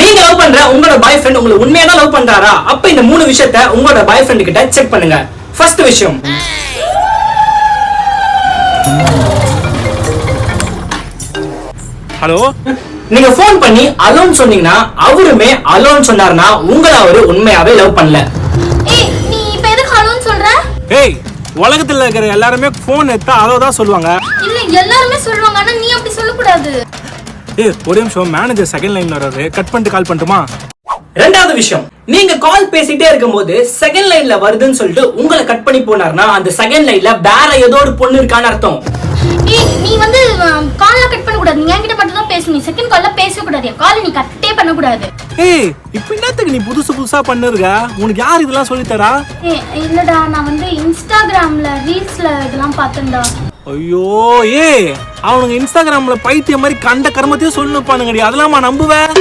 நீங்க லவ் பண்ற உங்களோட பாய் ஃப்ரெண்ட் உங்களை உண்மையா தான் லவ் பண்றாரா? அப்ப இந்த 3 விஷயத்தை உங்களோட பாய் ஃப்ரெண்ட் கிட்ட செக் பண்ணுங்க. ஃபர்ஸ்ட் விஷயம், ஹலோ, நீங்க போன் பண்ணி அலோன் சொன்னீங்கன்னா அவருமே அலோன் சொன்னார்னா உங்களை அவரு உண்மையாவே லவ் பண்ணல. ஏய் நீ இப்ப எதுக்கு ஹலோன்னு சொல்ற? ஏய் உலகத்துல இருக்கிற எல்லாருமே போன் எடுத்தா அதான் சொல்லுவாங்க. இல்ல எல்லாருமே சொல்லுவாங்க, ஆனா நீ அப்படி சொல்லக்கூடாது. ஏய் ஒரே நிமிஷம், மேனேஜர் செகண்ட் லைன்ல வராரு, கட் பண்ணிட்டு கால் பண்ணட்டுமா? ரெண்டாவது விஷயம், நீங்க கால் பேசிட்டே இருக்கும்போது செகண்ட் லைன்ல வருதுன்னு சொல்லிட்டு உங்களை கட் பண்ணி போனார்னா அந்த செகண்ட் லைன்ல வேற ஏதோ ஒரு பொண்ணு இருக்கான்னு அர்த்தம். ஏய் நீ வந்து கால்ல கட் பண்ண கூடாது. நீ என்கிட்ட மட்டும் தான் பேசணும். நீ செகண்ட் கால்ல பேசவே கூடாது. என் கால் நீ கட்டே பண்ண கூடாது. ஏய் இப்போ என்னத்துக்கு நீ புதுசா பண்ணுருக்க? உனக்கு யார் இதெல்லாம் சொல்லி தரா? ஏய் இல்லடா, நான் வந்து இன்ஸ்டாகிராம்ல ரீல்ஸ்ல இதெல்லாம் பார்த்தேன்டா. ஐயோ ஏய், அவனுங்க இன்ஸ்டாகிராம்ல பைத்தியம் மாதிரி கண்ட கர்மத்தையும் சொல்லி நிப்பானுங்கடி, அதெல்லாம் நம்புவேன்.